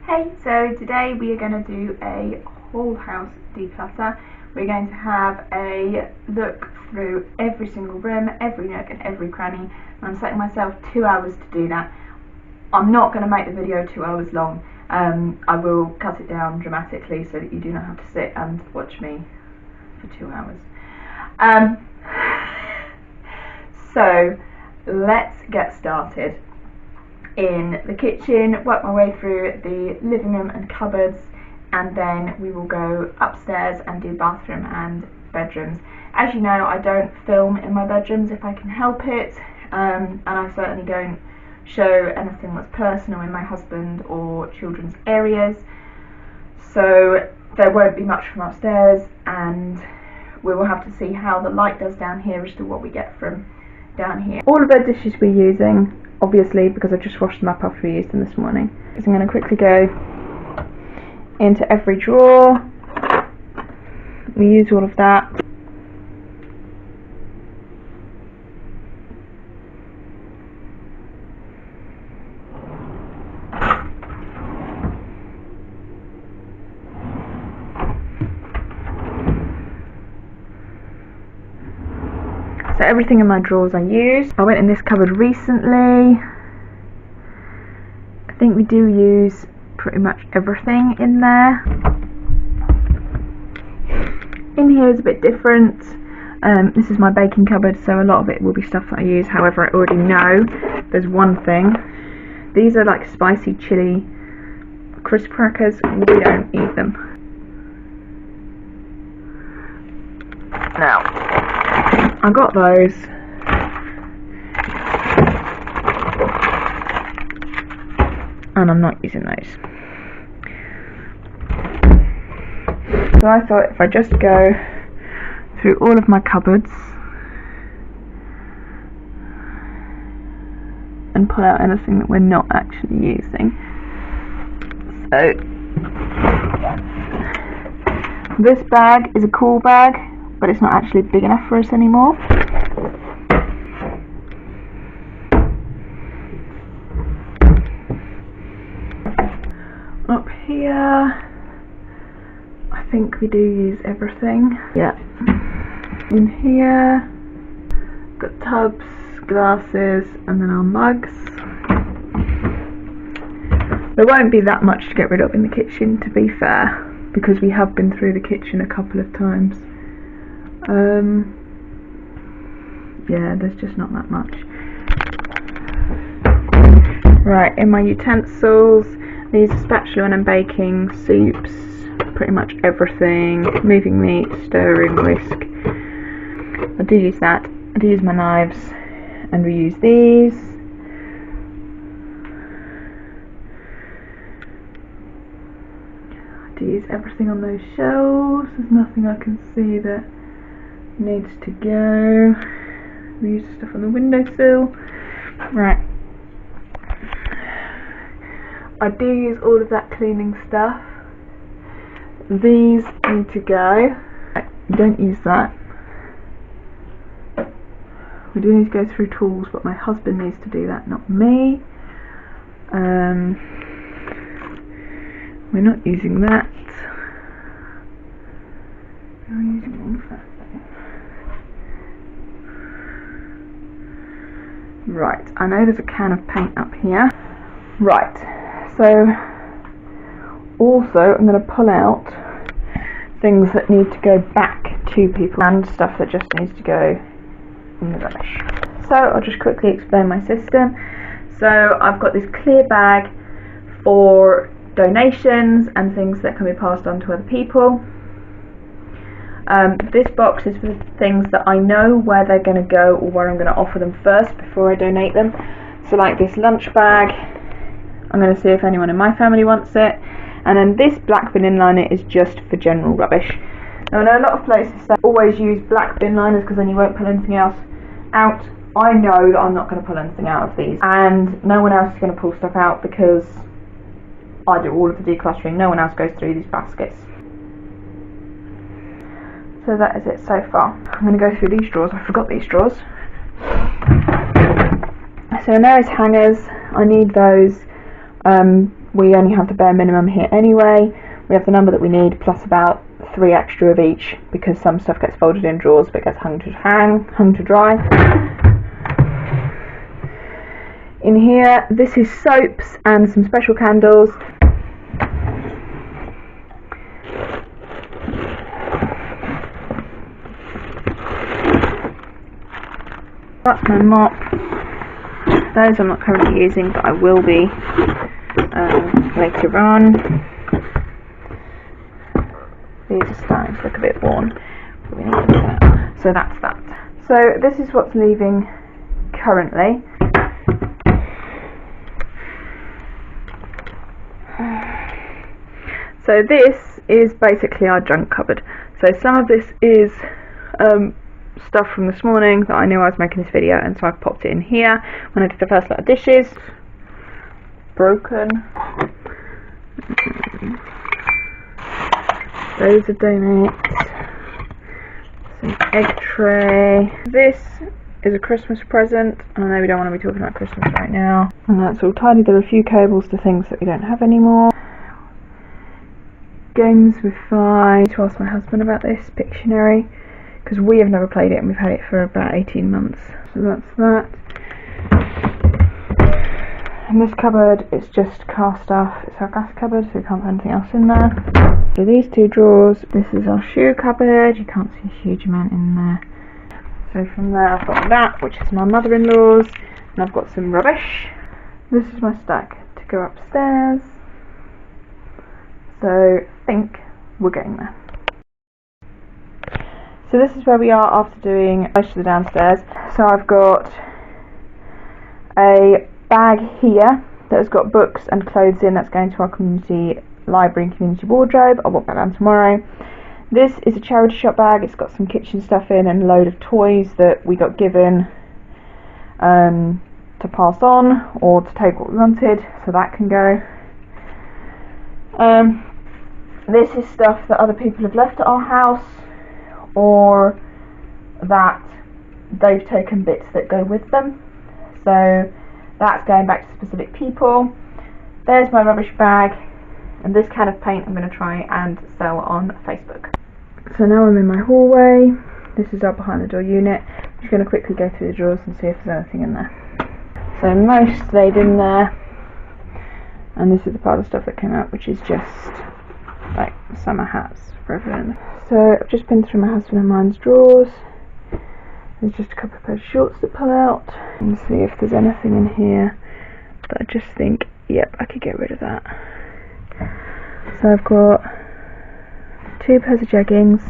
Hey, so today we are going to do a whole house declutter. We're going to have a look through every single room, every nook and every cranny, and I'm setting myself 2 hours to do that. I'm not going to make the video 2 hours long. I will cut it down dramatically so that you do not have to sit and watch me for 2 hours. So let's get started. In the kitchen, work my way through the living room and cupboards, and then we will go upstairs and do bathroom and bedrooms. As you know, I don't film in my bedrooms if I can help it, and I certainly don't show anything that's personal in my husband or children's areas, so there won't be much from upstairs, and we will have to see how the light does down here as to what we get from down here. All of the dishes we're using, obviously, because I just washed them up after we used them this morning. So I'm going to quickly go into every drawer. We use all of that. So everything in my drawers I use. I went in this cupboard recently. I think we do use pretty much everything in there. In here is a bit different. This is my baking cupboard, so a lot of it will be stuff that I use. However, I already know there's one thing. These are like spicy chili crisp crackers. We don't eat them. Now, I got those. And I'm not using those. So I thought if I just go through all of my cupboards and pull out anything that we're not actually using. So this bag is a cool bag, but it's not actually big enough for us anymore. Up here, I think we do use everything. Yeah. In here, got tubs, glasses, and then our mugs. There won't be that much to get rid of in the kitchen, to be fair, because we have been through the kitchen a couple of times. Yeah, there's just not that much. Right, in my utensils, I use a spatula when I'm baking, soups, pretty much everything, moving meat, stirring, whisk. I do use that. I do use my knives, and we use these. I do use everything on those shelves. There's nothing I can see that needs to go. We use the stuff on the windowsill. Right. I do use all of that cleaning stuff. These need to go. Don't use that. We do need to go through tools, but my husband needs to do that, not me. We're not using that. We're using all of that. Right, I know there's a can of paint up here. Right, so also I'm going to pull out things that need to go back to people and stuff that just needs to go in the rubbish. So I'll just quickly explain my system. So I've got this clear bag for donations and things that can be passed on to other people. This box is for the things that I know where they're going to go or where I'm going to offer them first before I donate them. So like this lunch bag, I'm going to see if anyone in my family wants it. And then this black bin liner is just for general rubbish. Now I know a lot of places say always use black bin liners because then you won't pull anything else out. I know that I'm not going to pull anything out of these, and no one else is going to pull stuff out because I do all of the decluttering. No one else goes through these baskets. So that is it so far. I'm going to go through these drawers. I forgot these drawers. So there is hangers. I need those we only have the bare minimum here anyway. We have the number that we need plus about 3 extra of each, because some stuff gets folded in drawers but gets hung to dry. In here, this is soaps and some special candles. That's my mop. Those I'm not currently using, but I will be later on. These are starting to look a bit worn, but we need to do that. So that's that. So this is what's leaving currently. So this is basically our junk cupboard. So some of this is stuff from this morning that I knew I was making this video, and so I've popped it in here when I did the first lot of dishes. Broken. Those are donates. Some egg tray. This is a Christmas present. I know we don't want to be talking about Christmas right now. And that's all tidy. There are a few cables to things that we don't have anymore. Games with Fly. I need to ask my husband about this Pictionary, because we have never played it and we've had it for about 18 months. So that's that. And this cupboard is just car stuff. It's our gas cupboard, so we can't put anything else in there. So these 2 drawers. This is our shoe cupboard. You can't see a huge amount in there. So from there I've got that, which is my mother-in-law's, and I've got some rubbish. This is my stack to go upstairs. So I think we're getting there. So this is where we are after doing most of the downstairs. So I've got a bag here that has got books and clothes in, that's going to our community library and community wardrobe. I'll walk that down tomorrow. This is a charity shop bag. It's got some kitchen stuff in and a load of toys that we got given to pass on or to take what we wanted, so that can go. This is stuff that other people have left at our house, or that they've taken bits that go with them. So that's going back to specific people. There's my rubbish bag, and this can of paint I'm going to try and sell on Facebook. So now I'm in my hallway. This is our behind the door unit. I'm just going to quickly go through the drawers and see if there's anything in there. So most stayed in there, and this is the part of the stuff that came out, which is just like summer hats for everyone. So I've just been through my husband and mine's drawers. There's just a couple of pairs of shorts to pull out and see if there's anything in here that I just think, yep, I could get rid of that. So I've got 2 pairs of jeggings,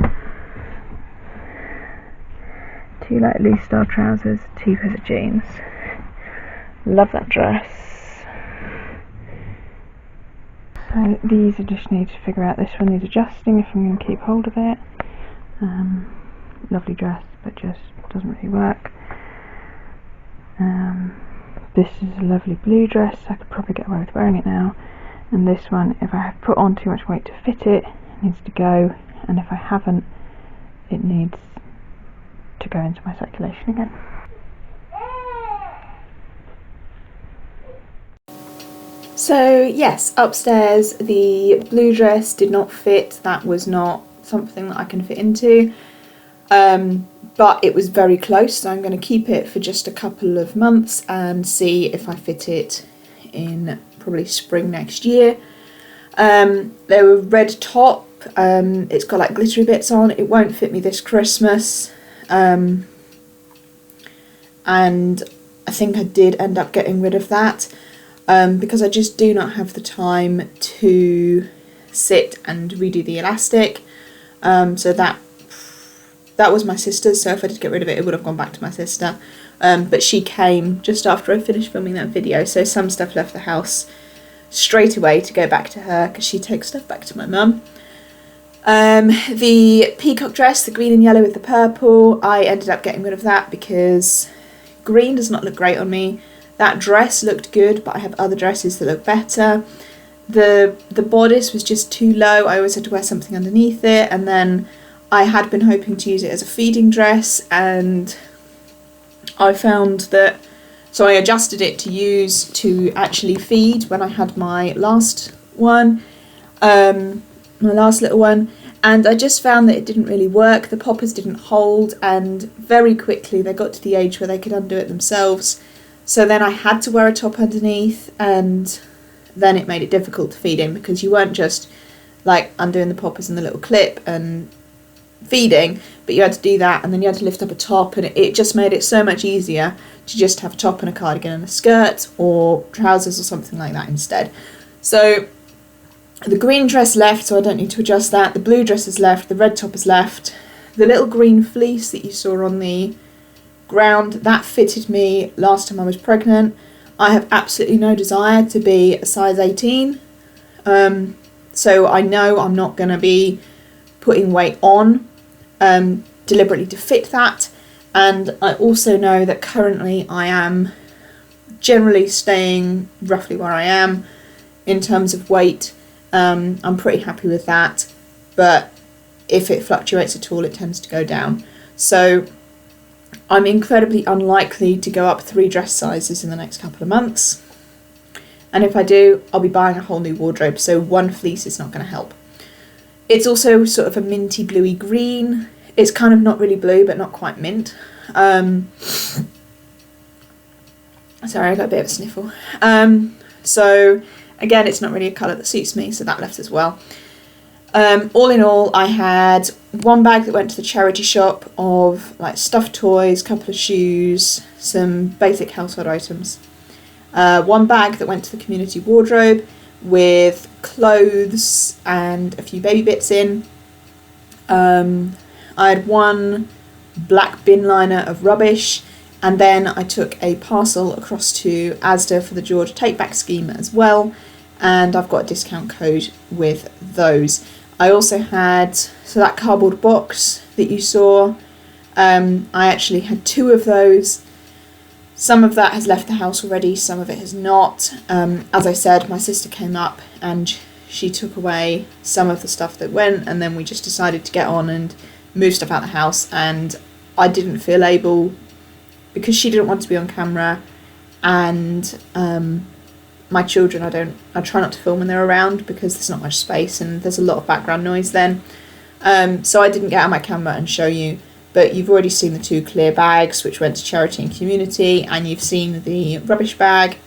2 like loose style trousers, 2 pairs of jeans. Love that dress. So these I just need to figure out. This one needs adjusting if I'm going to keep hold of it. Lovely dress, but just doesn't really work. This is a lovely blue dress. I could probably get away with wearing it now. And this one, if I have put on too much weight to fit it, needs to go. And if I haven't, it needs to go into my circulation again. So yes, upstairs the blue dress did not fit. That was not something that I can fit into, but it was very close, so I'm going to keep it for just a couple of months and see if I fit it in probably spring next year. There were red top, it's got like glittery bits on. It won't fit me this Christmas, and I think I did end up getting rid of that. Because I just do not have the time to sit and redo the elastic. So that was my sister's, so if I did get rid of it, it would have gone back to my sister. But she came just after I finished filming that video, so some stuff left the house straight away to go back to her, because she takes stuff back to my mum. The peacock dress, the green and yellow with the purple, I ended up getting rid of that because green does not look great on me. That dress looked good, but I have other dresses that look better. The bodice was just too low. I always had to wear something underneath it, and then I had been hoping to use it as a feeding dress, and I found that So I adjusted it to use to actually feed when I had my last one, my last little one, and I just found that it didn't really work. The poppers didn't hold, and very quickly they got to the age where they could undo it themselves. So then I had to wear a top underneath, and then it made it difficult to feed in, because you weren't just like undoing the poppers and the little clip and feeding, but you had to do that, and then you had to lift up a top, and it just made it so much easier to just have a top and a cardigan and a skirt, or trousers or something like that instead. So the green dress left, so I don't need to adjust that. The blue dress is left, the red top is left. The little green fleece that you saw on the ground, that fitted me last time I was pregnant. I have absolutely no desire to be a size 18, so I know I'm not going to be putting weight on deliberately to fit that, and I also know that currently I am generally staying roughly where I am in terms of weight. I'm pretty happy with that, but if it fluctuates at all, it tends to go down. So I'm incredibly unlikely to go up 3 dress sizes in the next couple of months, and if I do, I'll be buying a whole new wardrobe, so one fleece is not going to help. It's also sort of a minty bluey green. It's kind of not really blue, but not quite mint. Sorry, I got a bit of a sniffle. So again, it's not really a colour that suits me, so that left as well. All in all, I had one bag that went to the charity shop of like stuffed toys, couple of shoes, some basic household items. One bag that went to the community wardrobe with clothes and a few baby bits in. I had one black bin liner of rubbish, and then I took a parcel across to Asda for the George Take Back scheme as well, and I've got a discount code with those. I also had, so that cardboard box that you saw, I actually had 2 of those. Some of that has left the house already, some of it has not. As I said, my sister came up and she took away some of the stuff that went, and then we just decided to get on and move stuff out the house, and I didn't feel able, because she didn't want to be on camera, and my children, I try not to film when they're around because there's not much space and there's a lot of background noise then. So I didn't get out my camera and show you, but you've already seen the 2 clear bags which went to charity and community, and you've seen the rubbish bag.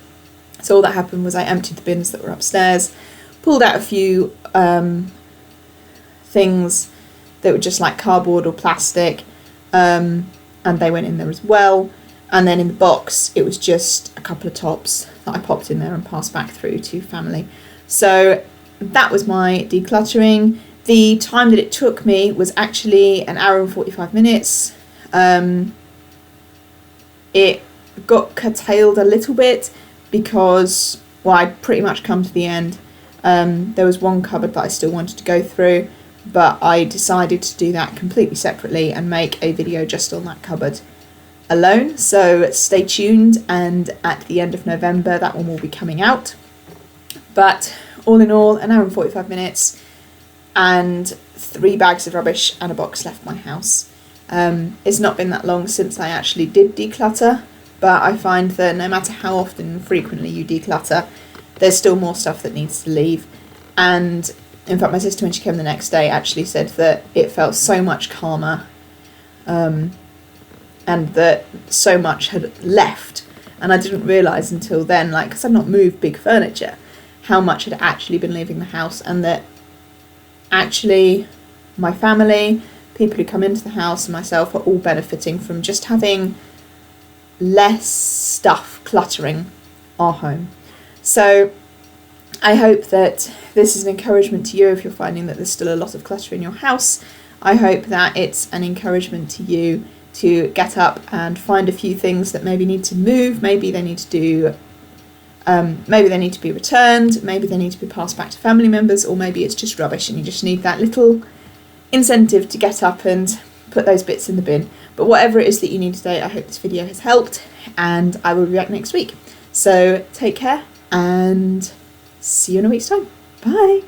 So all that happened was I emptied the bins that were upstairs, pulled out a few things that were just like cardboard or plastic, and they went in there as well. And then in the box, it was just a couple of tops that I popped in there and passed back through to family. So that was my decluttering. The time that it took me was actually 1 hour and 45 minutes. It got curtailed a little bit because, well, I'd pretty much come to the end. There was one cupboard that I still wanted to go through, but I decided to do that completely separately and make a video just on that cupboard alone. So stay tuned, and at the end of November that one will be coming out. But all in all, 1 hour and 45 minutes and 3 bags of rubbish and a box left my house. It's not been that long since I actually did declutter, but I find that no matter how often and frequently you declutter, there's still more stuff that needs to leave. And in fact, my sister, when she came the next day, actually said that it felt so much calmer, and that so much had left. And I didn't realise until then, like, because I've not moved big furniture, how much had actually been leaving the house, and that actually my family, people who come into the house, and myself are all benefiting from just having less stuff cluttering our home. So I hope that this is an encouragement to you if you're finding that there's still a lot of clutter in your house. I hope that it's an encouragement to you to get up and find a few things that maybe need to move, maybe they need to do, maybe they need to be returned, maybe they need to be passed back to family members, or maybe it's just rubbish and you just need that little incentive to get up and put those bits in the bin. But whatever it is that you need today, I hope this video has helped, and I will be back next week. So take care and see you in a week's time. Bye.